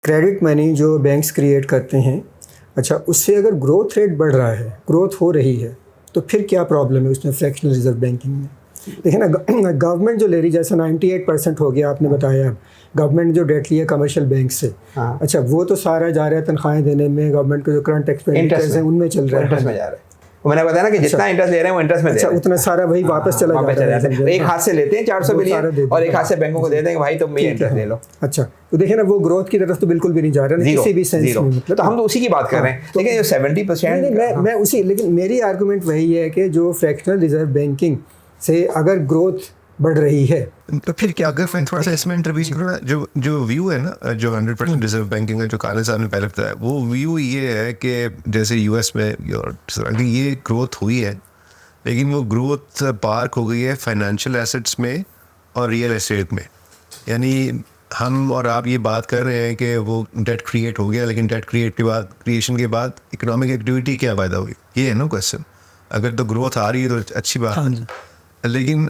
Credit money जो banks create करते हैं, अच्छा उससे अगर ग्रोथ रेट बढ़ रहा है, ग्रोथ हो रही है, तो फिर क्या प्रॉब्लम है उसमें फ्रैक्शनल रिजर्व बैंकिंग में? देखिए ना, गवर्नमेंट जो ले रही, जैसे 98% हो गया आपने बताया, अब गवर्नमेंट जो डेट लिया कमर्शियल बैंक से, अच्छा वो तो सारा जा रहा है तनख्वाहें देने में, गवर्नमेंट के जो करंट एक्सपेंडिचर्स हैं उनमें चल रहा है, इंटरेस्ट में जा रहा है। मैंने बताया ना कि जितना इंटरेस्ट ले रहे हैं वो इंटरेस्ट में दे रहे हैं। उतना सारा वही वापस चला जाता है। एक हाथ से लेते हैं 400 बिलियन और एक हाथ से बैंकों को देते हैं कि भाई तुम ये इंटरेस्ट ले लो। अच्छा, तो देखिए ना, वो ग्रोथ की तरफ तो बिल्कुल भी नहीं जा रहा है किसी भी सेंस में, मतलब तो हम तो उसी की बात कर रहे हैं। लेकिन जो 70% मैं उसी, लेकिन मेरी आर्गुमेंट वही है कि जो फ्रैक्शनल रिजर्व बैंकिंग से अगर ग्रोथ बढ़ रही है, तो फिर क्या, अगर मैं थोड़ा सा इसमें इंटरव्यू करूँ, जो व्यू है ना, जो 100% रिजर्व बैंकिंग है, जो खालिद साहब ने पहले बताया, वो व्यू ये है कि जैसे यूएस में ये ग्रोथ हुई है, लेकिन वो ग्रोथ पार्क हो गई है फाइनेंशियल एसेट्स में और रियल एस्टेट में। यानी हम और आप ये बात कर रहे हैं कि वो डेट क्रिएट हो गया, लेकिन डेट क्रिएशन के बाद इकोनॉमिक एक्टिविटी क्या फ़ायदा हुई, ये है ना क्वेश्चन। अगर तो ग्रोथ आ रही है तो अच्छी बात है, लेकिन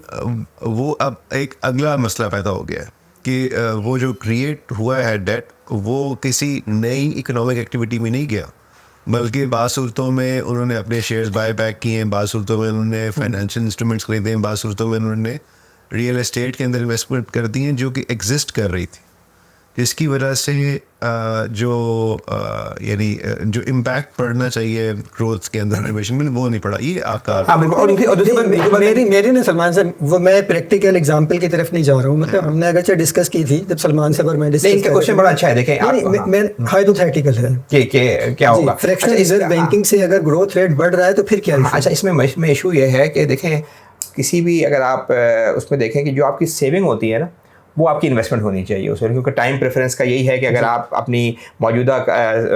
वो अब एक अगला मसला पैदा हो गया है कि वो जो क्रिएट हुआ है डेट, वो किसी नई इकोनॉमिक एक्टिविटी में नहीं गया, बल्कि बाज़ सूरतों में उन्होंने अपने शेयर्स बाय बैक किए हैं, बाज़ सूरतों में उन्होंने फाइनेंशियल इंस्ट्रूमेंट्स खरीदे हैं, बाज़ सूरतों में उन्होंने रियल एस्टेट के अंदर इन्वेस्टमेंट कर दी हैं जो कि एग्जिस्ट कर रही थी, जिसकी वजह से यानी जो इम्पैक्ट पड़ना चाहिए ग्रोथ के अंदर इनोवेशन में, वो नहीं पड़ा। ये आपका मेरी ना सलमान साहब, वो मैं प्रैक्टिकल एग्जांपल की तरफ नहीं जा रहा हूँ, मतलब हमने अगरचे डिस्कस की थी जब सलमान साहब और मैं डिस्कस, इनका क्वेश्चन बड़ा अच्छा है। देखें मैं हाइपोथेटिकल है कि क्या होगा फ्रैक्शनल रिजर्व बैंकिंग से अगर ग्रोथ रेट बढ़ रहा है तो फिर क्या? अच्छा, इसमें इशू ये है कि देखें, किसी भी अगर आप उसमें देखें कि जो आपकी सेविंग होती है ना, वो आपकी इन्वेस्टमेंट होनी चाहिए उसमें, क्योंकि टाइम प्रेफरेंस का यही है कि अगर आप अपनी मौजूदा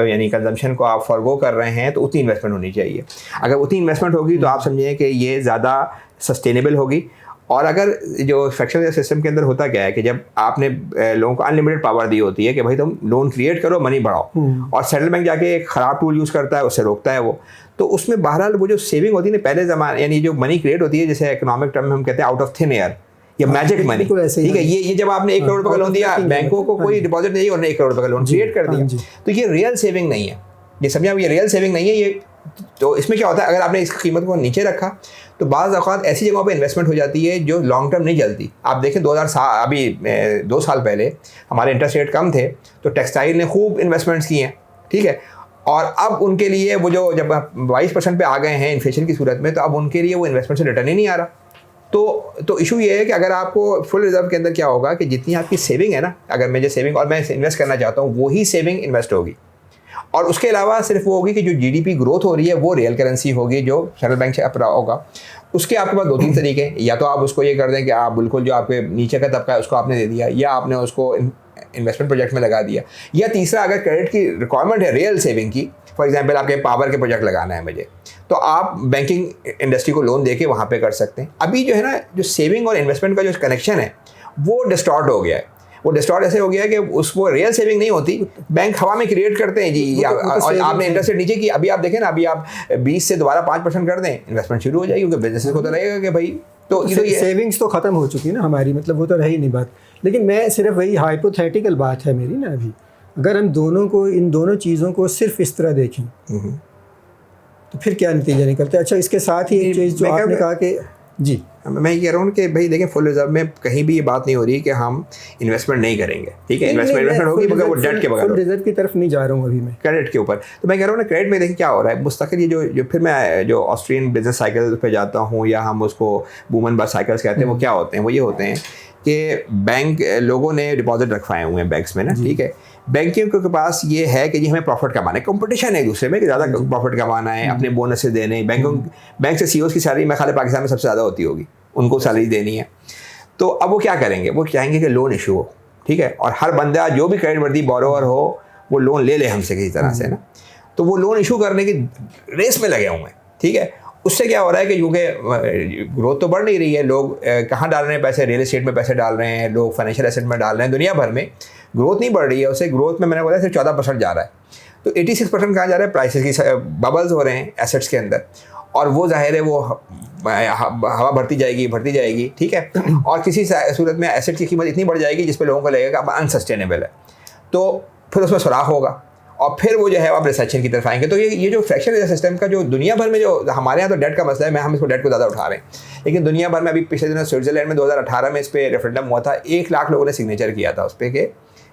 यानी कंजम्पशन को आप फॉरगो कर रहे हैं तो उतनी इन्वेस्टमेंट होनी चाहिए। अगर उतनी इन्वेस्टमेंट होगी तो आप समझिए कि ये ज़्यादा सस्टेनेबल होगी। और अगर जो फ्रैक्शनल सिस्टम के अंदर होता क्या है कि जब आपने लोगों को अनलिमिटेड पावर दी होती है कि भाई तुम लोन क्रिएट करो, मनी बढ़ाओ, और सेंट्रल बैंक जाके एक ख़राब टूल यूज़ करता है, उससे रोकता है वो, तो उसमें बहरहाल वो जो सेविंग होती है ना पहले ज़माने, यानी जो मनी क्रिएट होती है, जैसे इकोनॉमिक टर्म में हम कहते हैं आउट ऑफ थिन एयर या मैजिक मनी, ठीक है, ये जब आपने 1 करोड़ रुपए का लोन दिया, बैंकों को कोई डिपॉजिट नहीं, और 1 करोड़ रुपए का लोन क्रिएट कर दिया, तो ये रियल सेविंग नहीं है। ये समझे आप, ये रियल सेविंग नहीं है ये। तो इसमें क्या होता है, अगर आपने इसकी कीमत को नीचे रखा तो बाज़ औक़ात ऐसी जगहों पे इन्वेस्टमेंट हो जाती है जो लॉन्ग टर्म नहीं चलती। आप देखें 2 साल पहले हमारे इंटरेस्ट रेट कम थे तो टेक्सटाइल ने खूब इन्वेस्टमेंट्स की हैं, ठीक है, और अब उनके लिए वो जो जब 22% पे आ गए हैं इन्फ्लेशन की सूरत में, तो अब उनके लिए वो इन्वेस्टमेंट से रिटर्न ही नहीं आ रहा। तो इशू ये है कि अगर आपको फुल रिजर्व के अंदर क्या होगा कि जितनी आपकी सेविंग है ना, अगर मैं जो सेविंग और मैं इन्वेस्ट करना चाहता हूँ वही सेविंग इन्वेस्ट होगी, और उसके अलावा सिर्फ वो होगी कि जो जीडीपी ग्रोथ हो रही है वो रियल करेंसी होगी जो सेंट्रल बैंक से अपना होगा। उसके आपके पास 2-3 तरीके हैं, या तो आप उसको ये कर दें कि आप बिल्कुल जो आपके नीचे का तबका है उसको आपने दे दिया, या आपने उसको इन्वेस्टमेंट प्रोजेक्ट में लगा दिया, या तीसरा अगर क्रेडिट की रिक्वायरमेंट है रियल सेविंग की, फॉर एग्जांपल आपके पावर के प्रोजेक्ट लगाना है मुझे, तो आप बैंकिंग इंडस्ट्री को लोन देके वहाँ पे कर सकते हैं। अभी जो है ना, जो सेविंग और इन्वेस्टमेंट का जो कनेक्शन है वो डिस्टॉर्ट हो गया है। वो डिस्टॉर्ट ऐसे हो गया है कि उसको रियल सेविंग नहीं होती, बैंक हवा में क्रिएट करते हैं जी, और आपने इंटरेस्ट रेट नीचे की, अभी आप देखें ना, अभी आप 20 से दोबारा 5% कर दें, इन्वेस्टमेंट शुरू हो जाएगी, क्योंकि बिजनेस को तो लगेगा कि भाई तो सेविंग्स तो ख़त्म हो चुकी है ना हमारी, मतलब वो तो रही नहीं बात। लेकिन मैं सिर्फ वही हाइपोथेटिकल बात है मेरी ना, अभी अगर हम दोनों को, इन दोनों चीज़ों को सिर्फ इस तरह देखें तो फिर क्या नतीजा निकलता है? अच्छा, इसके साथ ही एक चीज़ जो आपने कहा कि जी, मैं ये कह रहा हूँ कि भाई देखें, फुल रिजर्व में कहीं भी ये बात नहीं हो रही कि हम इन्वेस्टमेंट नहीं करेंगे, ठीक है, इन्वेस्टमेंट होगी मगर वो डेट के बगैर। फुल रिजर्व की तरफ नहीं जा रहा हूँ अभी मैं, क्रेडिट के ऊपर। तो मैं कह रहा हूँ ना, क्रेडिट में देखिए क्या हो रहा है मुस्तकिल, ये जो फिर मैं जो ऑस्ट्रियन बिजनेस साइकिल पे जाता हूँ, या हम उसको बूमन बस साइकिल्स कहते हैं, वो क्या होते हैं, वो ये होते हैं कि बैंक, लोगों ने डिपॉजिट रखवाए हुए हैं बैंक्स में ना, ठीक है, बैंकिंग के पास ये है कि जी हमें प्रॉफिट कमाना है, कंपटीशन है एक दूसरे में कि ज़्यादा प्रॉफिट कमाना है, अपने बोनस से देने, बैंक से सीईओ की सैलरी मैं खाली पाकिस्तान में सबसे ज़्यादा होती होगी, उनको सैलरी देनी है। तो अब वो क्या करेंगे, वो चाहेंगे कि लोन इशू हो, ठीक है, और हर बंदा जो भी क्रेडिट वर्दी बोरोवर हो वो लोन ले ले हमसे किसी तरह से ना, तो वो लोन इशू करने की रेस में लगे हुए हैं, ठीक है। उससे क्या हो रहा है कि क्योंकि ग्रोथ तो बढ़ नहीं रही है, लोग कहाँ डाल रहे हैं पैसे, रियल एस्टेट में पैसे डाल रहे हैं, लोग फाइनेंशियल एसेट में डाल रहे हैं, दुनिया भर में ग्रोथ नहीं बढ़ रही है, उससे ग्रोथ में मैंने बोला सिर्फ 14% जा रहा है, तो 86% कहाँ जा रहा है, प्राइसेस की बबल्स हो रहे हैं एसेट्स के अंदर, और वो जाहिर है वो हवा भरती जाएगी, ठीक है, और किसी सूरत में एसेट की कीमत इतनी बढ़ जाएगी जिस पे लोगों को लगेगा अब अनसस्टेनेबल है। तो फिर उसमें सुराख होगा और फिर वो जो है आप रिसेशन की तरफ आएंगे। तो ये जो फ्रैक्चर रिजर्व सिस्टम का जो दुनिया भर में, जो हमारे यहाँ तो डेट का मसला है, हम इसको डेट को ज़्यादा उठा रहे हैं, लेकिन दुनिया भर में अभी पिछले दिनों स्विट्जरलैंड में 2018 में इस पर रेफरेंडम हुआ था, 1 लाख लोगों ने सिग्नेचर किया था उस पर कि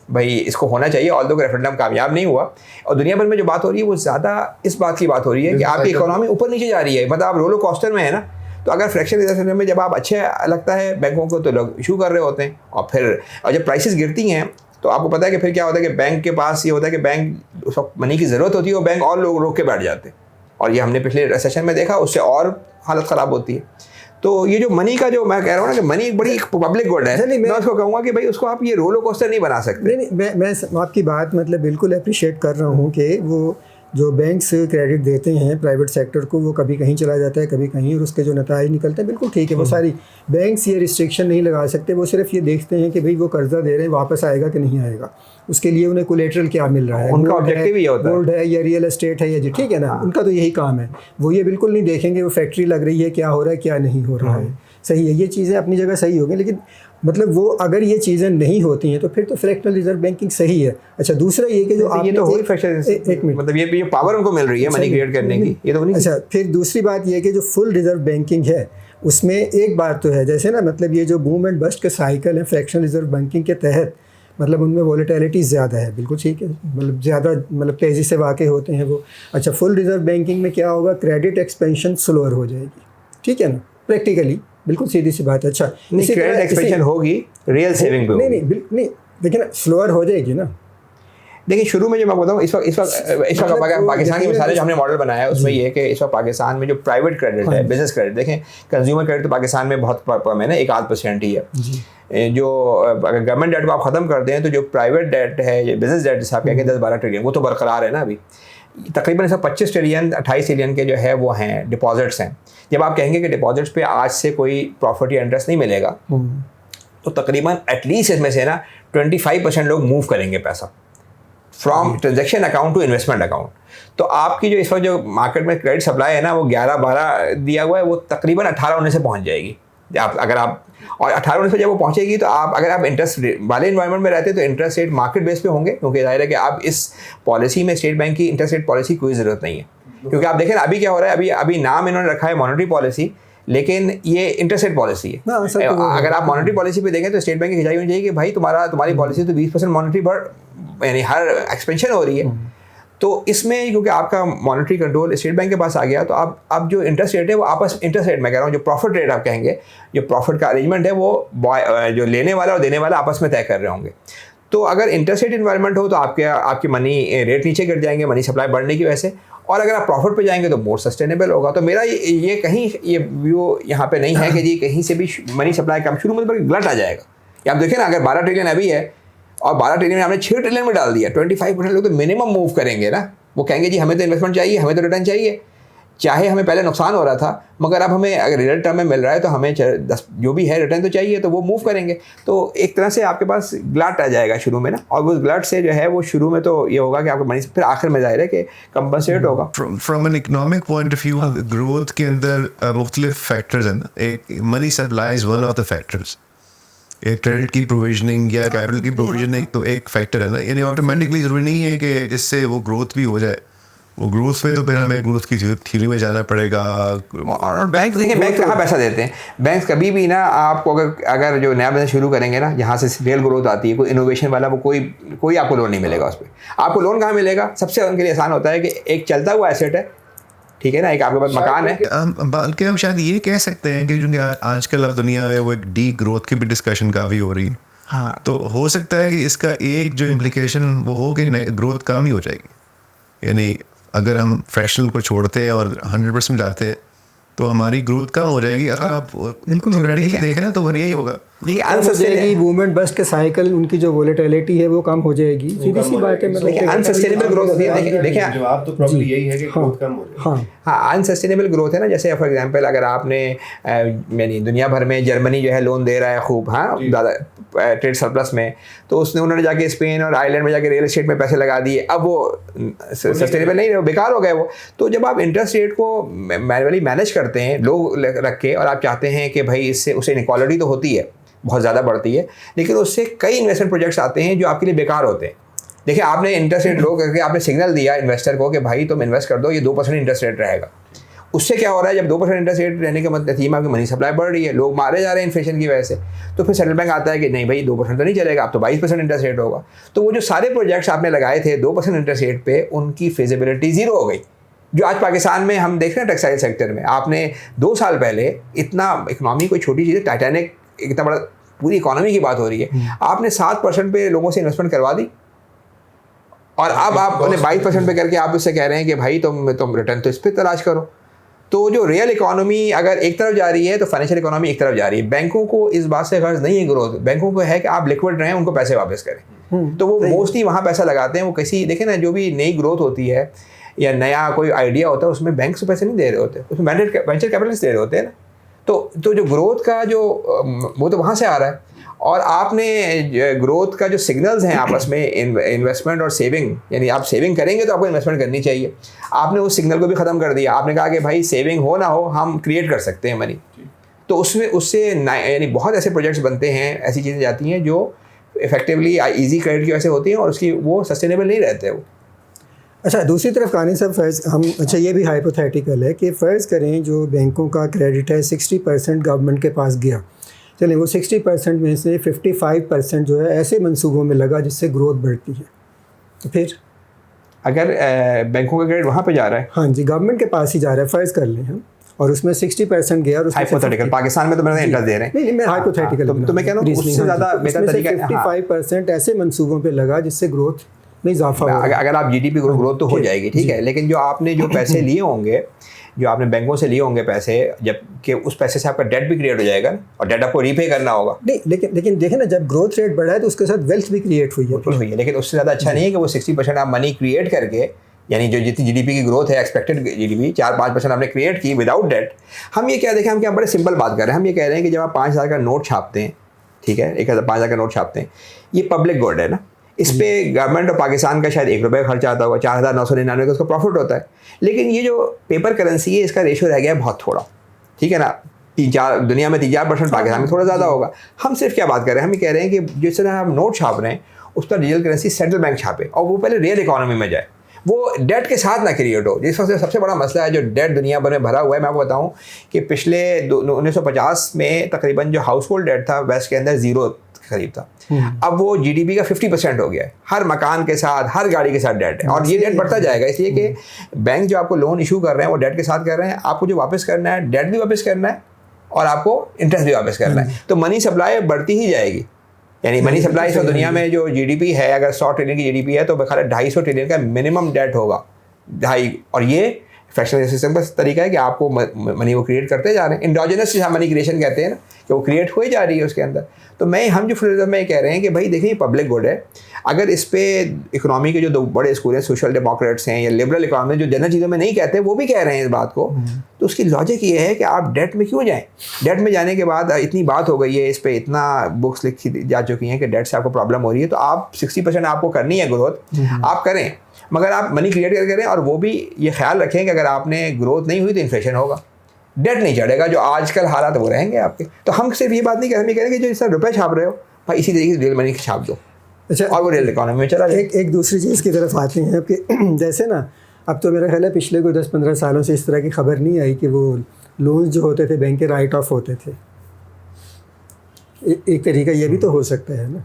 भाई इसको होना चाहिए, ऑल्दो रेफरेंडम कामयाब नहीं हुआ। और दुनिया भर में जो बात हो रही है वो ज़्यादा इस बात की बात हो रही है कि आपकी इकोनॉमी ऊपर नीचे जा रही है, मतलब आप रोलो कॉस्टर में है ना। तो अगर फ्रैक्चर रिजर्व सिस्टम में जब आप अच्छे लगता है बैंकों को तो लोग इशू कर रहे होते हैं, और जब प्राइसेस गिरती हैं तो आपको पता है कि फिर क्या होता है कि बैंक के पास ये होता है कि बैंक उस वक्त मनी की ज़रूरत होती है और बैंक और लोग रोक के बैठ जाते हैं, और ये हमने पिछले रिसेशन में देखा, उससे और हालत ख़राब होती है। तो ये जो मनी का जो मैं कह रहा हूँ ना कि मनी एक बड़ी पब्लिक गुड है, मैं उसको कहूँगा कि भाई उसको आप ये रोलो कोस्टर नहीं बना सकते। नहीं, मैं आपकी बात मतलब बिल्कुल अप्रिशिएट कर रहा हूँ कि वो जो बैंक्स क्रेडिट देते हैं प्राइवेट सेक्टर को, वो कभी कहीं चला जाता है कभी कहीं, और उसके जो नताइज निकलते हैं बिल्कुल ठीक है। वो सारी बैंक्स ये रिस्ट्रिक्शन नहीं लगा सकते, वो सिर्फ ये देखते हैं कि भाई वो कर्जा दे रहे हैं वापस आएगा कि नहीं आएगा, उसके लिए उन्हें कोलेटरल क्या मिल रहा है, उनका ऑब्जेक्टिव ये होता है, गोल्ड है या रियल एस्टेट है या जी, ठीक है ना, उनका तो यही काम है। वो ये बिल्कुल नहीं देखेंगे वो फैक्ट्री लग रही है क्या हो रहा है क्या नहीं हो रहा है। सही है, ये चीज़ें अपनी जगह सही होगी, लेकिन मतलब वो अगर ये चीज़ें नहीं होती हैं तो फिर तो फ्रैक्शनल रिजर्व बैंकिंग सही है। अच्छा, दूसरा ये कि जो आप ये तो हो एक मिनट, मतलब ये पावर उनको मिल रही है मनी क्रिएट करने की, ये तो नहीं। अच्छा, फिर दूसरी बात ये कि जो फुल रिजर्व बैंकिंग है उसमें एक बात तो है, जैसे ना मतलब ये जो बूम एंड बस्ट के साइकिल है फ्रैक्शनल रिजर्व बैंकिंग के तहत, मतलब उनमें वॉलेटिलिटी ज़्यादा है, बिल्कुल ठीक है, मतलब ज़्यादा मतलब तेज़ी से वाक़ई होते हैं वो। अच्छा, फुल रिजर्व बैंकिंग में क्या होगा, क्रेडिट एक्सपेंशन स्लोअर हो जाएगी, ठीक है ना, प्रैक्टिकली बिल्कुल सीधी सी बात है। अच्छा, क्रेडिट एक्सपेंशन होगी, रियल सेविंग पे नहीं, देखिए ना स्लोअर हो जाएगी ना। देखिए शुरू में जो मैं बताऊँ इस वक्त पाकिस्तान की मिसालें जो हमने मॉडल बनाया है उसमें ये है कि इस वक्त पाकिस्तान में जो प्राइवेट क्रेडिट है, बिजनेस क्रेडिट, देखें कंज्यूमर क्रेडिट तो पाकिस्तान में बहुत कम है ना, 1-8% ही है। जो अगर गवर्नमेंट डेट को आप ख़त्म कर दें तो जो प्राइवेट डेट है, बिजनेस डेट जिसे आप कहेंगे 10-12 ट्रिलियन, वो तो बरकरार है ना। अभी तकरीबन ऐसा 25 ट्रिलियन 28 ट्रिलियन के जो है वो हैं डिपॉजिट्स हैं। जब आप कहेंगे कि डिपॉजिट्स पे आज से कोई प्रॉफिट या इंटरेस्ट नहीं मिलेगा तो तकरीबन एटलीस्ट इसमें से ना 25% लोग मूव करेंगे पैसा from transaction account to investment account. तो आपकी जो इस वक्त जो मार्केट में क्रेडिट सप्लाई है ना वो 11-12 दिया हुआ है, वो तकरीबन 18-19 से पहुंच जाएगी। अगर आप और 18-19 पे जब वो पहुंचेगी तो आप अगर आप इंटरेस्ट वाले इन्वायरमेंट में रहते हैं तो इंटरेस्ट रेट मार्केट बेस पे होंगे, क्योंकि जाहिर है कि आप इस पॉलिसी में स्टेट बैंक की इंटरेस्ट रेट पॉलिसी कोई ज़रूरत नहीं है। क्योंकि आप देखें ना अभी क्या हो रहा है, अभी नाम इन्होंने रखा है मॉनेटरी पॉलिसी, लेकिन ये इंटरेस्ट रेट पॉलिसी है। अगर आप मॉनेटरी पॉलिसी पे देखें तो स्टेट बैंक की खिंचाई होनी चाहिए कि भाई तुम्हारी पॉलिसी तो 20% मॉनेटरी बढ़ यानी हर एक्सपेंशन हो रही है। तो इसमें क्योंकि आपका मॉनेटरी कंट्रोल स्टेट बैंक के पास आ गया तो अब जो इंटरेस्ट रेट है वो आपस इंटरेस्ट रेट मैं कह रहा हूँ, जो प्रॉफिट रेट आप कहेंगे, जो प्रॉफिट का अरेंजमेंट है वो जो लेने वाला और देने वाला आपस में तय कर रहे होंगे। तो अगर इंटरेस्ट रेट इन्वायरमेंट हो तो आपकी मनी रेट नीचे गिर जाएंगे मनी सप्लाई बढ़ने की वजह से, और अगर आप प्रॉफिट पे जाएंगे तो मोर सस्टेनेबल होगा। तो मेरा ये कहीं ये व्यू यहाँ पे नहीं है कि जी कहीं से भी मनी सप्लाई कम शुरू में तो गलत आ जाएगा। या आप देखें ना, अगर 12 ट्रिलियन अभी है और 12 ट्रिलियन हमने 6 ट्रिलियन में डाल दिया, 25% लोग तो मिनिमम मूव करेंगे ना। वो कहेंगे जी हमें तो इन्वेस्टमेंट चाहिए, हमें तो रिटर्न चाहिए, चाहे हमें पहले नुकसान हो रहा था मगर अब हमें अगर रियल टर्म में मिल रहा है तो हमें 10 जो भी है रिटर्न तो चाहिए, तो वो मूव करेंगे। तो एक तरह से आपके पास ग्लट आ जाएगा शुरू में ना, और वो ग्लट से जो है वो शुरू में तो ये होगा कि आपका मनी फिर आखिर में जाहिर है कि कंपनसेट होगा। From an economic point of view growth के अंदर मुख्तलिफ फैक्टर्स हैं। एक money supply is one of the factors, एक क्रेडिट की प्रोविजनिंग या कैपिटल की प्रोविजनिंग तो एक फैक्टर है ना, यानी ऑटोमेटिकली ज़रूरी नहीं है कि इससे वो ग्रोथ भी हो जाए। वो ग्रोथ पे तो फिर हमें ग्रोथ की थ्योरी में जाना पड़ेगा। और बैंक देखिए बैंक कहाँ पैसा देते हैं, बैंक कभी भी ना आपको अगर जो नया बिजनेस शुरू करेंगे ना जहाँ से रियल ग्रोथ आती है, कोई इनोवेशन वाला वो कोई आपको लोन नहीं मिलेगा उस पर। आपको लोन कहाँ मिलेगा, सबसे उनके लिए आसान होता है कि एक चलता हुआ एसेट है, ठीक है ना, एक आपके पास मकान है। बल्कि हम शायद ये कह सकते हैं कि जो आजकल दुनिया में वो एक डी ग्रोथ की भी डिस्कशन काफ़ी हो रही है। हाँ, तो हो सकता है कि इसका एक जो इम्प्लीकेशन वो हो कि ग्रोथ कम ही हो जाएगी। यानी अगर हम फ्रैक्शनल को छोड़ते हैं और 100% जाते हैं तो हमारी ग्रोथ कम हो जाएगी। अगर आप बिल्कुल देखें ना तो वो यही होगा। देखिए मूवमेंट बस्ट के साइकिल उनकी जो वोलेटिलिटी है वो कम हो जाएगी, सीधी सी बात है। मतलब अनसस्टेनेबल ग्रोथ होती है। देखिए जवाब तो प्रॉब्लम यही है कि ग्रोथ कम हो जाए। हाँ अनसस्टेनेबल ग्रोथ है ना, जैसे फॉर एग्जांपल अगर आपने यानी दुनिया भर में जर्मनी जो है लोन दे रहा है खूब, हाँ ज़्यादा ट्रेड सरप्लस में, तो उन्होंने जाके स्पेन और आयरलैंड में जाके रियल एस्टेट में पैसे लगा दिए, अब वो सस्टेनेबल नहीं, बेकार हो गए वो। तो जब आप इंटरेस्ट रेट को मैनुअली मैनेज करते हैं लोग रख के और आप चाहते हैं कि भाई इससे उसे इनइक्वालिटी तो होती है बहुत ज़्यादा बढ़ती है, लेकिन उससे कई इन्वेस्टमेंट प्रोजेक्ट्स आते हैं जो आपके लिए बेकार होते हैं। देखिए आपने इंटरेस्ट रेट लो करके आपने सिग्नल दिया इन्वेस्टर को कि भाई तुम इन्वेस्ट कर दो, ये 2% इंटरेस्ट रेट रहेगा। उससे क्या हो रहा है, जब 2% इंटरेस्ट रेट रहने का मतलब नतीजा आपकी मनी सप्लाई बढ़ रही है, लोग मारे जा रहे हैं इन्फ्लेशन की वजह से। तो फिर सेंट्रल बैंक आता है कि नहीं भाई 2% तो नहीं चलेगा, अब तो 22% इंटरेस्ट रेट होगा। तो वो जो सारे प्रोजेक्ट्स आपने लगाए थे 2% इंटरेस्ट रेट पे, उनकी फिजिबिलिटी ज़ीरो हो गई। जो आज पाकिस्तान में हम देख रहे हैं टेक्सटाइल सेक्टर में, आपने 2 साल पहले इतना इकनॉमी कोई छोटी चीज़ है, टाइटैनिक इतना बड़ा पूरी इकॉनमी की बात हो रही है, आपने 7% पे लोगों से इन्वेस्टमेंट करवा दी और अब आप 22% पे करके आप उससे कह रहे हैं कि भाई तुम रिटर्न तो इस पर तलाश करो। तो जो रियल इकोनॉमी अगर एक तरफ जा रही है तो फाइनेंशियल इकोनॉमी एक तरफ जा रही है। बैंकों को इस बात से गर्ज नहीं है ग्रोथ, बैंकों को है कि आप लिक्विड रहें, उनको पैसे वापस करें। तो वो मोस्टली वहाँ पैसा लगाते हैं। वो किसी देखें ना, जो भी नई ग्रोथ होती है या नया कोई आइडिया होता है उसमें बैंक से पैसे नहीं दे रहे होते, उसमें वेंचर कैपिटलिस्ट दे रहे होते हैं ना। तो जो ग्रोथ का जो वो तो वहाँ से आ रहा है। और आपने ग्रोथ का जो सिग्नल्स हैं आपस में इन्वेस्टमेंट और सेविंग, यानी आप सेविंग करेंगे तो आपको इन्वेस्टमेंट करनी चाहिए, आपने उस सिग्नल को भी ख़त्म कर दिया। आपने कहा कि भाई सेविंग हो ना हो हम क्रिएट कर सकते हैं मनी। तो उससे यानी बहुत ऐसे प्रोजेक्ट्स बनते हैं, ऐसी चीज़ें जाती हैं जो इफेक्टिवली ईजी क्रेडिट की वजह से होती हैं और उसकी वो सस्टेनेबल नहीं रहते वो। अच्छा, दूसरी तरफ कानी साहब अच्छा ये भी हाइपोथेटिकल है कि फ़र्ज़ करें जो बैंकों का क्रेडिट है 60% गवर्नमेंट के पास गया, चलें वो 60% में से 55% जो है ऐसे मंसूबों में लगा जिससे ग्रोथ बढ़ती है, तो फिर अगर बैंकों का क्रेडिट वहाँ पे जा रहा है, हाँ जी, गवर्नमेंट के पास ही जा रहा है, फ़र्ज़ कर लें हम, और उसमें 60% गया और हाइपोथेटिकल पाकिस्तान में तो मैंने इंटरेस्ट दे रहे हैं। नहीं मैं हाइपोथेटिकल तो मैं कह रहा हूँ उससे ज़्यादा बेहतर तरीका 55% ऐसे मंसूबों पे लगा जिससे ग्रोथ में इजाफा हो। अगर आप जीडीपी ग्रोथ तो हो जाएगी, ठीक है, लेकिन जो आपने जो पैसे लिए होंगे, जो आपने बैंकों से लिए होंगे पैसे, जब कि उस पैसे से आपका डेट भी क्रिएट हो जाएगा और डेट आपको रीपे करना होगा। नहीं लेकिन देखें ना, जब ग्रोथ रेट बढ़ा है तो उसके साथ वेल्थ भी क्रिएट हुई है। बिल्कुल हुई है, लेकिन उससे ज़्यादा अच्छा नहीं है कि वो 60% आप मनी क्रिएट करके, यानी जो जितनी जीडीपी की ग्रोथ है एक्सपेक्टेड जीडीपी 4-5% आपने क्रिएट की विदाउट डेट। हम ये क्या देखें, हम क्या बड़े सिंपल बात कर रहे हैं। हम ये कह रहे हैं कि जब आप 5,000 का नोट छापते हैं, ठीक है, 5,000 का नोट छापते हैं, ये पब्लिक गुड है ना, इस पे गवर्नमेंट ऑफ पाकिस्तान का शायद ₹1 का खर्चा आता होगा, 4,999 का उसका प्रॉफिट होता है। लेकिन ये जो पेपर करेंसी है इसका रेशो रह गया है बहुत थोड़ा, ठीक है ना, 3-4 दुनिया में 3-4%, पाकिस्तान में थोड़ा ज़्यादा होगा। हम सिर्फ क्या बात कर रहे हैं, हम ये कह रहे हैं कि जिस तरह हम नोट छाप रहे हैं उस पर डिजिटल करेंसी सेंट्रल बैंक छापे और वो पहले रियल इकोनॉमी में जाए, वो डेट के साथ ना क्रिएट हो। जिस वजह से सबसे बड़ा मसला है जो डेट दुनिया भर में भरा हुआ है। मैं आपको बताऊं कि पिछले 1950 में तकरीबन जो हाउस होल्ड डेट था वेस्ट के अंदर 0 करीब था, अब वो जीडीपी का 50% हो गया है। हर मकान के साथ, हर गाड़ी के साथ डेट है और ये डेट बढ़ता जाएगा, इसलिए कि बैंक जो आपको लोन इशू कर रहे हैं वो डेट के साथ कर रहे हैं। आपको जो वापस करना है, डेट भी वापस करना है और आपको इंटरेस्ट भी वापस करना है। तो मनी सप्लाई बढ़ती ही जाएगी, यानी मनी सप्लाई इस दुनिया में जो जीडीपी है, अगर 100 ट्रिलियन की जीडीपी है तो बखाला 250 ट्रिलियन का मिनिमम डेट होगा, 2.5। और ये फ्रैक्शनल सिस्टम का तरीका है कि आपको मनी वो क्रिएट करते जा रहे हैं। इंडोजेनस मनी क्रिएशन कहते हैं ना, कि वो क्रिएट हो जा रही है उसके अंदर। तो हम जो फिर में कह रहे हैं कि भाई देखिए पब्लिक गुड है। अगर इस पे इकोनॉमी के जो 2 बड़े स्कूल हैं, सोशल डेमोक्रेट्स हैं या लिबरल इकोनॉमी, जो जनरल चीज़ों में नहीं कहते वो भी कह रहे हैं इस बात को, तो उसकी लॉजिक ये है कि आप डेट में क्यों जाएं। डेट में जाने के बाद इतनी बात हो गई है, इस पर इतना बुक्स लिखी जा चुकी हैं कि डेट से आपको प्रॉब्लम हो रही है, तो आप 60% आपको करनी है ग्रोथ, आप करें, मगर आप मनी क्रिएट करके करें। और वो भी ये ख्याल रखें कि अगर आपने ग्रोथ नहीं हुई तो इन्फ्लेशन होगा, डेट नहीं चढ़ेगा, जो आजकल हालात वो रहेंगे आपके। तो हम सिर्फ ये बात नहीं करें, हम ये कह रहे हैं कि जो इस तरह रुपये छाप रहे हो भाई इसी तरीके से रियल मनी छाप दो। अच्छा, और वो रियल इकोनॉमी में चला जाए। एक दूसरी चीज़ की तरफ आते हैं कि जैसे ना, अब तो मेरा ख्याल है पिछले कोई 10-15 सालों से इस तरह की खबर नहीं आई कि वो लोन्स जो होते थे बैंक के राइट ऑफ होते थे। एक तरीका ये भी तो हो सकता है ना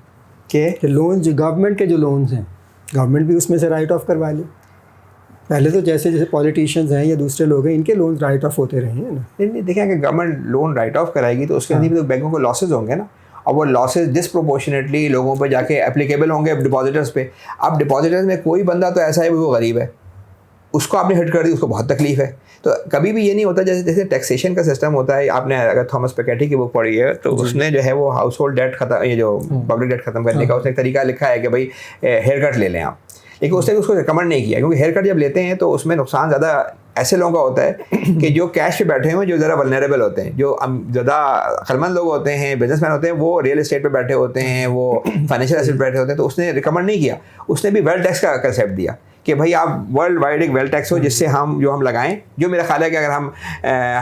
कि लोन जो गवर्नमेंट के जो लोन्स हैं, गवर्नमेंट भी उसमें से राइट ऑफ करवा ले। पहले तो जैसे पॉलिटिशियंस हैं या दूसरे लोग हैं, इनके लोन राइट ऑफ होते रहे हैं ना। नहीं देखिए, अगर गवर्नमेंट लोन राइट ऑफ कराएगी तो उसके अंदर भी तो बैंकों को लॉसेज होंगे ना, और वो लॉसेज डिसप्रोपोर्शनेटली लोगों पर जाके एप्लीकेबल होंगे डिपॉजिटर्स पे। अब डिपॉजिटर्स में कोई बंदा तो ऐसा है वो गरीब है, उसको आपने हिट कर दी, उसको बहुत तकलीफ है। तो कभी भी ये नहीं होता जैसे टैक्सेशन का सिस्टम होता है। आपने अगर थॉमस पैकेटी की बुक पढ़ी है तो उसने जो है वो हाउस होल्ड डेट खत्म, ये जो पब्लिक डेट खत्म करने का उसने एक तरीका लिखा है कि भाई हेयर कट ले लें आप, लेकिन उसने उसको रिकमेंड नहीं किया, क्योंकि हेयर कट जब लेते हैं तो उसमें नुकसान ज़्यादा ऐसे लोगों का होता है कि जो कैश पे बैठे हुए हैं, जो ज़रा वल्नरेबल होते हैं, जो ज़्यादा अक्लमंद लोग होते हैं, बिजनेसमैन होते हैं, वो रियल एस्टेट पे बैठे होते हैं, वो फाइनेंशियल एसेट बैठे होते हैं। तो उसने रिकमेंड नहीं किया, उसने भी वेल्थ टैक्स का कंसेप्ट दिया कि भाई आप वर्ल्ड वाइड एक वेल्थ टैक्स हो जिससे हम लगाएं, जो मेरा ख्याल है कि अगर हम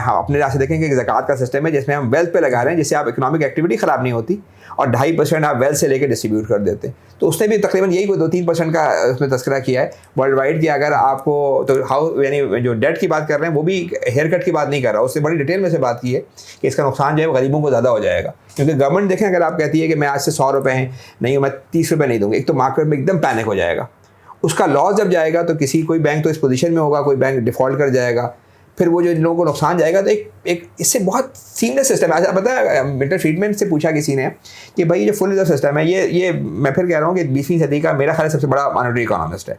अपने रास्ते देखें कि ज़कात का सिस्टम है जिसमें हम वेल्थ पे लगा रहे हैं, जिससे आप इकोनॉमिक एक्टिविटी ख़राब नहीं होती, और 2.5% आप वेल्थ से लेकर डिस्ट्रीब्यूट कर देते हैं। तो उसने भी तकरीबन यही 2-3% का उसमें तस्करा किया है वर्ल्ड वाइड की। अगर आपको तो हाउ यानी जो डेट की बात कर रहे हैं वो भी हेयर कट की बात नहीं कर रहा, उससे बड़ी डिटेल में से बात की है कि इसका नुकसान जो है गरीबों को ज़्यादा हो जाएगा। क्योंकि गवर्नमेंट देखें, अगर आप कहती है कि मैं आज से 100 रुपये हैं नहीं, मैं 30 रुपये नहीं दूँगी, एक तो मार्केट में एकदम पैनिक हो जाएगा। उसका लॉस जब जाएगा तो कोई बैंक तो इस पोजीशन में होगा, कोई बैंक डिफ़ॉल्ट कर जाएगा, फिर वो जो इन लोगों को नुकसान जाएगा। तो एक इससे बहुत सीमलेस सिस्टम है। पता है, मिल्टन फ्रीडमैन से पूछा किसी ने कि भाई जो फुल रिजर्व सिस्टम है, ये मैं फिर कह रहा हूँ कि 20वीं सदी का मेरा ख्याल सबसे बड़ा मॉनेटरी इकोनॉमिस्ट है।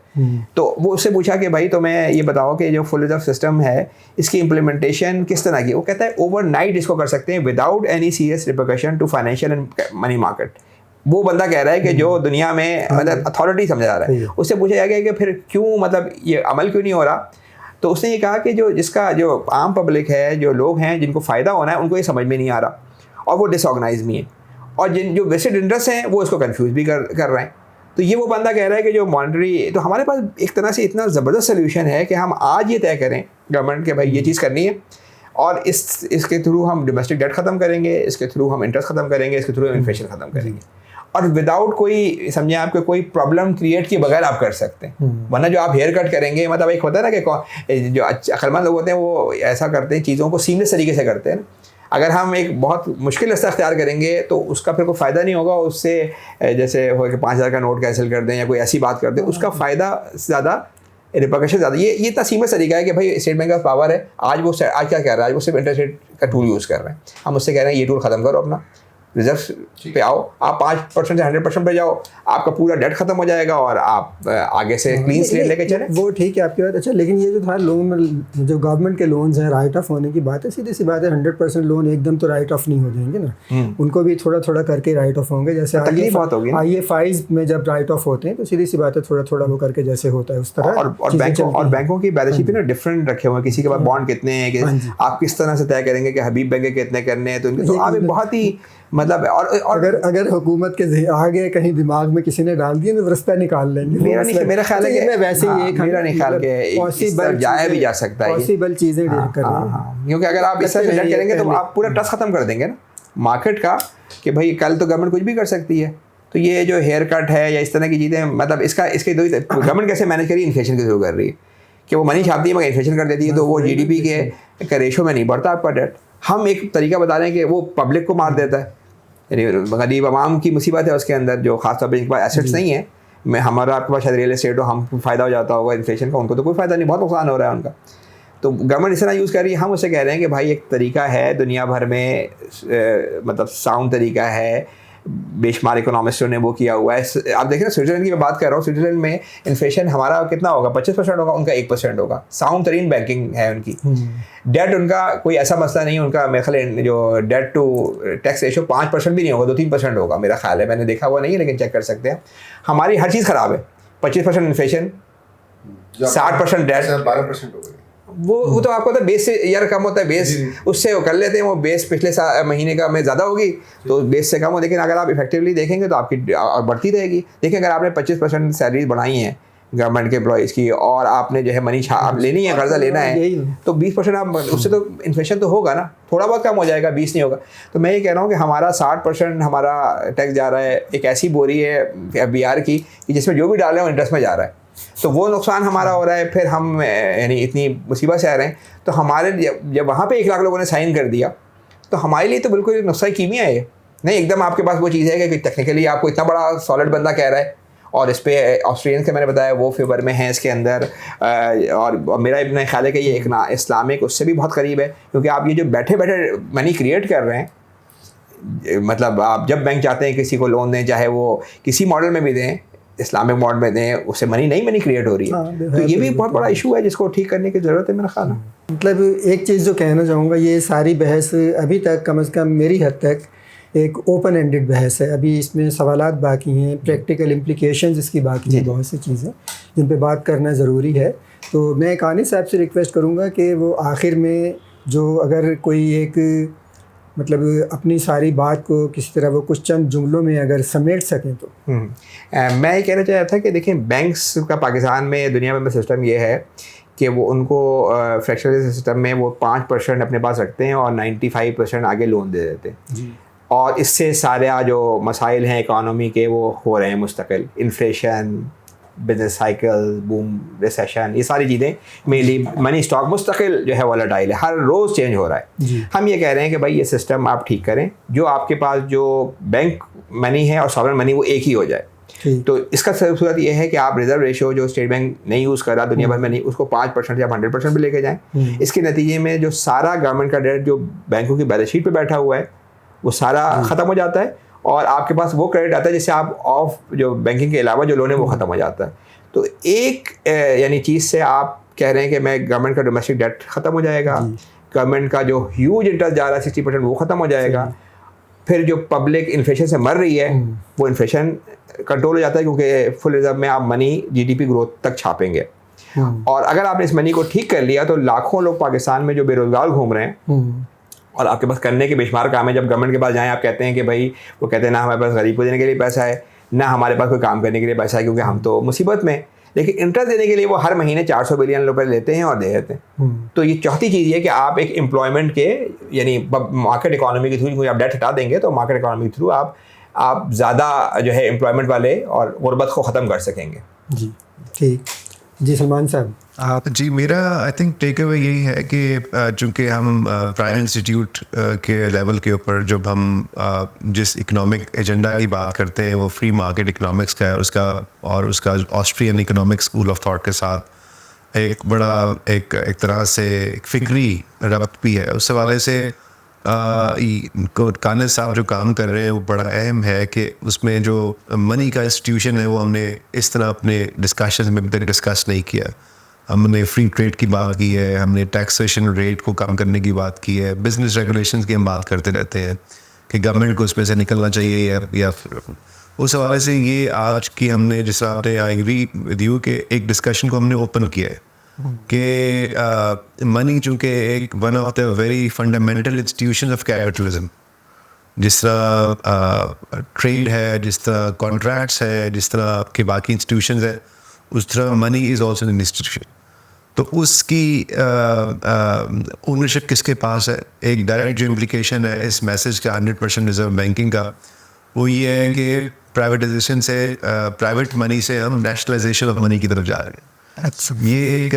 तो वो उससे पूछा कि भाई तुम्हें ये बताओ कि जो फुल रिजर्व सिस्टम है इसकी इम्प्लीमेंटेशन किस तरह की। वो कहता है ओवरनाइट इसको कर सकते हैं without any serious repercussion to financial and money market. वो बंदा कह रहा है कि जो दुनिया में मतलब अथॉरिटी समझा जा रहा है। उससे पूछा गया कि फिर क्यों, मतलब ये अमल क्यों नहीं हो रहा। तो उसने ये कहा कि जो आम पब्लिक है, जो लोग हैं जिनको फ़ायदा होना है, उनको ये समझ में नहीं आ रहा, और वो डिसऑर्गेनाइज भी हैं, और जो वेस्टेड इंटरेस्ट हैं वो इसको कंफ्यूज भी कर रहे हैं। तो ये वो बंदा कह रहा है कि जो मॉनेटरी, तो हमारे पास एक तरह से इतना ज़बरदस्त सोल्यूशन है कि हम आज ये तय करें गवर्नमेंट के भाई ये चीज़ करनी है, और इसके थ्रू हम डोमेस्टिक डेट ख़त्म करेंगे, इसके थ्रू हम इंटरेस्ट ख़त्म करेंगे, इसके थ्रू हम इन्फ्लेशन ख़त्म करेंगे, और विदाउट कोई समझे आपके कोई प्रॉब्लम क्रिएट किए बगैर आप कर सकते हैं। वरना जो आप हेयर कट करेंगे, मतलब एक होता है ना कि जो अक्लमंद लोग होते हैं वो ऐसा करते हैं, चीज़ों को सीमलेस तरीके से करते हैं। अगर हम एक बहुत मुश्किल रास्ता अख्तियार करेंगे तो उसका फिर कोई फ़ायदा नहीं होगा। उससे जैसे हो कि 5,000 का नोट कैंसिल कर दें या कोई ऐसी बात कर दें, उसका फ़ायदा ज़्यादा, रिपरकशन ज़्यादा। ये इतना सीमित तरीका है कि भाई स्टेट बैंक का पावर है, आज क्या कह रहा है, आज वो सिर्फ इंटरेस्ट रेट का टूल यूज़ कर रहे हैं। हम उससे कह रहे हैं ये टूल ख़त्म करो, अपना रिजर्व पे आओ, आप 5% से 100% पे जाओ, आपका पूरा डेट खत्म हो जाएगा और आप आगे से क्लीन स्लेट लेके चले। वो ठीक है आपकी बात। अच्छा, लेकिन ये जो था लोन, जो गवर्नमेंट के लोन्स हैं, राइट ऑफ होने की बात है, सीधी सी बात है, 100% लोन एकदम तो राइट ऑफ नहीं हो जाएंगे ना, उनको भी थोड़ा थोड़ा करके राइट ऑफ होंगे। जैसे IFIs में जब राइट ऑफ होते हैं तो सीधी सी बात है, थोड़ा थोड़ा वो करके जैसे होता है उस तरह। और बैंकों की बैलेंस शीट पे ना डिफरेंट रखे हुए हैं, किसी के पास बॉन्ड कितने हैं, आप किस तरह से तय करेंगे कि हबीब बैंक के कितने करने हैं। तो आप बहुत ही मतलब, और अगर हुकूमत के आगे कहीं दिमाग में किसी ने डाल दिया तो रास्ता निकाल लेंगे। मेरा ख्याल है कि वैसे ही मेरा नहीं ख्याल के जाया भी जा सकता है, पॉसिबल चीज़ें क्योंकि अगर आप इस तरह से करेंगे तो आप पूरा ट्रस्ट खत्म कर देंगे ना मार्केट का, कि भाई कल तो गवर्नमेंट कुछ भी कर सकती है। तो ये जो हेयर कट है या इस तरह की चीज़ें, मतलब इसके दो गवर्नमेंट कैसे मैनेज करी, इन्फ्लेशन के थ्रू कर रही है कि वो मनी छापती है मगर इन्फ्लेशन कर देती है, तो वो GDP के रेशो में नहीं बढ़ता आपका डेट। हम एक तरीका बता रहे हैं कि वो पब्लिक को मार देता है, यानी गरीब आवाम की मुसीबत है उसके अंदर, जो खासतौर पर जिनके पास एसेट्स नहीं है। हमारा आपके पास शायद रियल एस्टेट हो, हम फ़ायदा हो जाता होगा इन्फ्लेशन का, उनको तो कोई फ़ायदा नहीं, बहुत नुकसान हो रहा है उनका। तो गवर्नमेंट इस तरह यूज़ कर रही है। हम उससे कह रहे हैं कि भाई एक तरीका है दुनिया भर में, मतलब साउंड तरीका है, बेशुमार इकोनॉमिस्टों ने वो किया हुआ है। आप देखें ना, स्विट्ज़रलैंड की मैं बात कर रहा हूँ, स्विट्ज़रलैंड में इन्फ्लेशन हमारा कितना होगा, 25% होगा, उनका 1% होगा। साउंड तरीन बैंकिंग है उनकी। डेट उनका कोई ऐसा मसला नहीं है, उनका मेरे ख्याल जो डेट टू टैक्स रेशो 5% भी नहीं होगा, 2-3% होगा मेरा ख्याल है। मैंने देखा हुआ नहीं है लेकिन चेक कर सकते हैं। हमारी हर चीज़ ख़राब है, 25% इन्फ्लेशन, 60% डेट, 12% हो गई। वो तो आपको तो बेस से यार कम होता है, बेस उससे वो कर लेते हैं, वो बेस पिछले महीने का में ज़्यादा होगी तो बेस से कम हो। लेकिन अगर आप इफेक्टिवली देखेंगे तो आपकी और बढ़ती रहेगी। देखिए, अगर आपने 25% सैलरीज बढ़ाई हैं गवर्नमेंट के एम्प्लॉइज़ की, और आपने जो है मनी आप लेनी है, कर्जा लेना है, तो 20% आप, उससे तो इन्फ्लेशन तो होगा ना, थोड़ा बहुत कम हो जाएगा, 20 नहीं होगा। तो मैं ये कह रहा हूँ कि हमारा 60% हमारा टैक्स जा रहा है एक ऐसी बोरी है FBR की कि जिसमें जो भी डाल रहे हैं वो इंटरेस्ट में जा रहा है, तो वो नुकसान हमारा हो रहा है। फिर हम यानी इतनी मुसीबत से आ रहे हैं, तो हमारे जब वहाँ पे 1 लाख लोगों ने साइन कर दिया तो हमारे लिए तो बिल्कुल नुस्खा कीमिया है। नहीं, एकदम आपके पास वो चीज़ है कि टेक्निकली आपको इतना बड़ा सॉलिड बंदा कह रहा है, और इस पर ऑस्ट्रेलियंस के मैंने बताया वो फेवर में हैं इसके अंदर। और मेरा इतना ख्याल है कि ये एक ना इस्लामिक उससे भी बहुत करीब है, क्योंकि आप ये जो बैठे बैठे मनी क्रिएट कर रहे हैं, मतलब आप जब बैंक चाहते हैं किसी को लोन दें, चाहे वो किसी मॉडल में भी दें, इस्लामिक मॉडल में दें, उससे मनी क्रिएट हो रही है। तो ये भी बहुत बड़ा इशू है जिसको ठीक करने की ज़रूरत है मेरा ख्याल है। मतलब एक चीज़ जो कहना चाहूँगा, ये सारी बहस अभी तक कम से कम मेरी हद तक एक ओपन एंडेड बहस है। अभी इसमें सवालात बाकी हैं, प्रैक्टिकल इम्प्लिकेशंस इसकी बाकी हैं, बहुत सी चीज़ें जिन पे बात करना ज़रूरी है। तो मैं कानी साहब से रिक्वेस्ट करूँगा कि वो आखिर में जो अगर कोई एक मतलब अपनी सारी बात को किसी तरह वो कुछ चंद जुमलों में अगर समेट सकें तो। मैं ये कहना चाह रहा था कि देखें, बैंक्स का पाकिस्तान में, दुनिया में सिस्टम ये है कि वो उनको फ्रैक्शनल सिस्टम में वो 5% अपने पास रखते हैं और 95% आगे लोन दे देते हैं जी। और इससे सारे जो मसाइल हैं इकानमी के वो हो रहे हैं मुस्तकिल, inflation, business cycle, boom, recession, ये सारी चीज़ें, मेनली मनी स्टॉक मुस्तकिल जो है वॉलेटाइल है, हर रोज़ चेंज हो रहा है। हम ये कह रहे हैं कि भाई ये सिस्टम आप ठीक करें, जो आपके पास जो बैंक मनी है और सॉवरेन मनी वो एक ही हो जाए। तो इसका सूरत ये है कि आप रिजर्व रेशियो जो स्टेट बैंक नहीं यूज़ कर रहा दुनिया भर में नहीं, उसको 5% या 100% भी लेके जाएं। इसके नतीजे में जो सारा गवर्नमेंट का डेट जो बैंकों की बैलेंस शीट पे बैठा हुआ है वो सारा ख़त्म हो जाता है और आपके पास वो क्रेडिट आता है जिससे आप ऑफ जो बैंकिंग के अलावा जो लोन है वो ख़त्म हो जाता है। तो एक यानी चीज़ से आप कह रहे हैं कि मैं गवर्नमेंट का डोमेस्टिक डेट ख़त्म हो जाएगा, गवर्नमेंट का जो ह्यूज इंटरेस्ट जा रहा है 60% वो ख़त्म हो जाएगा, फिर जो पब्लिक इन्फ्लेशन से मर रही है वो इन्फ्लेशन कंट्रोल हो जाता है क्योंकि फुल रिजर्व में आप मनी जीडीपी ग्रोथ तक छापेंगे। और अगर आपने इस मनी को ठीक कर लिया तो लाखों लोग पाकिस्तान में जो बेरोजगार घूम रहे हैं और आपके पास करने के बेशुमार काम है। जब गवर्नमेंट के पास जाएं आप कहते हैं कि भाई, वो कहते हैं ना हमारे पास गरीब को देने के लिए पैसा है, ना हमारे पास कोई काम करने के लिए पैसा है क्योंकि हम तो मुसीबत में। लेकिन इंटरेस्ट देने के लिए वो हर महीने 400 बिलियन रुपए लेते हैं और दे देते हैं। तो ये चौथी चीज़ ये कि आप एक एम्प्लॉयमेंट के यानी मार्केट इकोनॉमी के थ्रू आप डेट हटा देंगे तो मार्केट इकोनॉमी के थ्रू आप ज़्यादा जो है एम्प्लॉयमेंट वाले और गुर्बत को ख़त्म कर सकेंगे। जी ठीक। जी सलमान साहब। जी, मेरा आई थिंक टेक अवे यही है कि चूँकि हम प्राइम इंस्टीट्यूट के लेवल के ऊपर जब हम जिस इकोनॉमिक एजेंडा की बात करते हैं वो फ्री मार्केट इकोनॉमिक्स का है, उसका Austrian economic school of thought के साथ एक बड़ा एक तरह से एक फिक्री रब्त भी है। उस हवाले से कानिज़ साहब जो काम कर रहे हैं वो बड़ा अहम है कि उसमें जो मनी का इंस्टीट्यूशन है वो हमने इस तरह अपने डिस्कशन में डिस्कस नहीं किया। हमने फ्री ट्रेड की बात की है, हमने टैक्सेशन रेट को कम करने की बात की है, बिजनेस रेगुलेशंस की हम बात करते रहते हैं कि गवर्नमेंट को उसमें से निकलना चाहिए या उस हवाले से ये आज की हमने जिस आपने आई एग्री विद यू के एक डिस्कशन को हमने ओपन किया है कि मनी चूँकि एक one of the very fundamental institution of capitalism, जिस तरह ट्रेड है, जिस तरह कॉन्ट्रैक्ट्स है, जिस तरह आपके बाकी इंस्टीट्यूशंस है, उस तरह money is also an institution. तो उसकी ओनरशिप किसके पास है? एक डायरेक्ट जो इम्प्लिकेशन है इस मैसेज का 100% रिजर्व बैंकिंग का वो ये है कि प्राइवेटाइजेशन से प्राइवेट मनी से हम नेशनलाइजेशन ऑफ मनी की तरफ जा रहे हैं। ये एक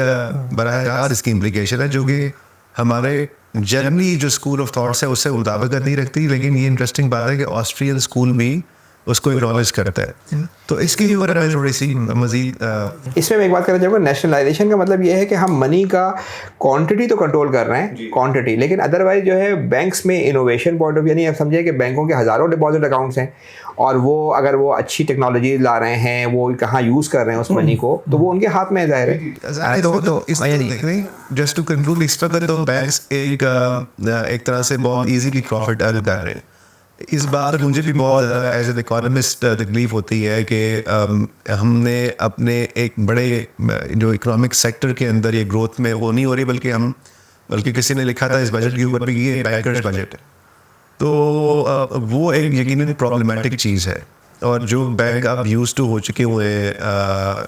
बड़ा राज इसकी इम्प्लिकेशन है जो कि हमारे जनरली जो स्कूल ऑफ थॉट्स है उससे मुताबिकत नहीं रखती, लेकिन ये इंटरेस्टिंग बात है कि ऑस्ट्रियन स्कूल में उसको एक्नॉलेज करता है। तो इसकी भी वजह थोड़ी सी मजीद इसमें मैं एक बात करना चाहूँगा, नेशनलाइजेशन का मतलब ये है कि हम मनी का क्वांटिटी तो कंट्रोल कर रहे हैं क्वांटिटी, लेकिन अदरवाइज जो है बैंक्स में इनोवेशन पॉइंट ऑफ व्यू नहीं, आप समझिए कि बैंकों के हज़ारों डिपॉजिट अकाउंट्स हैं और वो अगर वो अच्छी टेक्नोलॉजी ला रहे हैं, वो कहाँ यूज़ कर रहे हैं उस मनी को, तो वो उनके हाथ में ज़ाहिर है। जस्ट टू कंक्लूड इस पर तो बैंक्स एक तरह से बहुत ईजीली प्रॉफिट अर्न कर रहे हैं। इस बार मुझे भी बहुत एज एन इकोनॉमिस्ट तकलीफ होती है कि हमने अपने एक बड़े जो इकोनॉमिक सेक्टर के अंदर ये ग्रोथ में वो नहीं हो रही, बल्कि किसी ने लिखा था इस बजट के ऊपर भी ये बैंकर्स बजट है। तो वो एक यकीनन प्रॉब्लमेटिक चीज़ है और जो बैंक आप यूज़ टू हो चुके हुए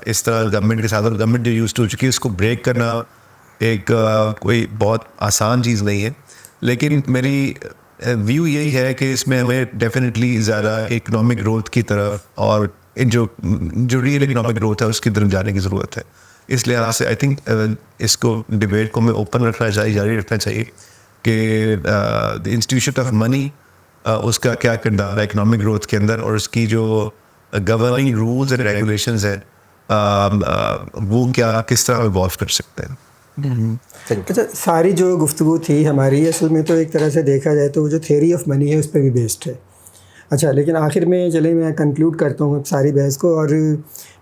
इस तरह गवर्नमेंट के साथ, और गवर्नमेंट जो यूज़ टू हो चुकी है उसको ब्रेक करना एक कोई बहुत आसान चीज़ नहीं है। लेकिन मेरी व्यू यही है कि इसमें हमें डेफिनेटली ज़्यादा इकोनॉमिक ग्रोथ की तरफ और जो रियल इकोनॉमिक ग्रोथ है उसकी तरफ जाने की ज़रूरत है। इस लिहाज से आई थिंक इसको डिबेट को हमें ओपन रखना चाहिए, जारी रखना चाहिए कि द इंस्टीट्यूशन ऑफ मनी उसका क्या किरदार है इकोनॉमिक ग्रोथ के अंदर, और उसकी जो गवर्निंग रूल्स एंड रेगुलेशंस हैं वो क्या किस तरह इवॉल्व कर सकते हैं। अच्छा, सारी जो गुफ्तगू थी हमारी असल में तो एक तरह से देखा जाए तो वो जो थ्योरी ऑफ मनी है उस पर भी बेस्ड है। अच्छा, लेकिन आखिर में चले मैं कंक्लूड करता हूँ सारी बहस को, और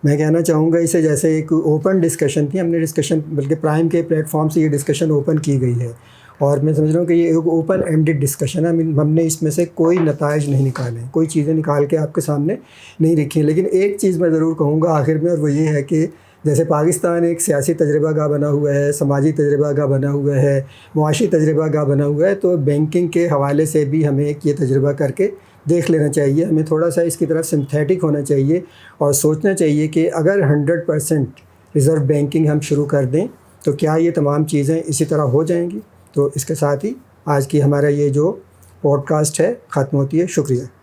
मैं कहना चाहूँगा इसे जैसे एक ओपन डिस्कशन थी, हमने डिस्कशन बल्कि प्राइम के प्लेटफॉर्म से ये डिस्कशन ओपन की गई है और मैं समझ रहा हूँ कि ये एक ओपन एंडेड डिस्कशन है। हमने इसमें से कोई नताइज नहीं निकाले, कोई चीज़ें निकाल के आपके सामने नहीं रखी। लेकिन एक चीज़ मैं ज़रूर कहूँगा आखिर में, और वो ये है कि जैसे पाकिस्तान एक सियासी तजर्बागाह बना हुआ है, समाजी तजर्बागाह बना हुआ है, मुआशी तजर्बागाह बना हुआ है, तो बैंकिंग के हवाले से भी हमें एक ये तजर्बा करके देख लेना चाहिए। हमें थोड़ा सा इसकी तरफ सिंथेटिक होना चाहिए और सोचना चाहिए कि अगर 100% रिज़र्व बैंकिंग हम शुरू कर दें तो क्या ये तमाम चीज़ें इसी तरह हो जाएंगी। तो इसके साथ ही आज की हमारा ये जो पॉडकास्ट है ख़त्म होती है। शुक्रिया।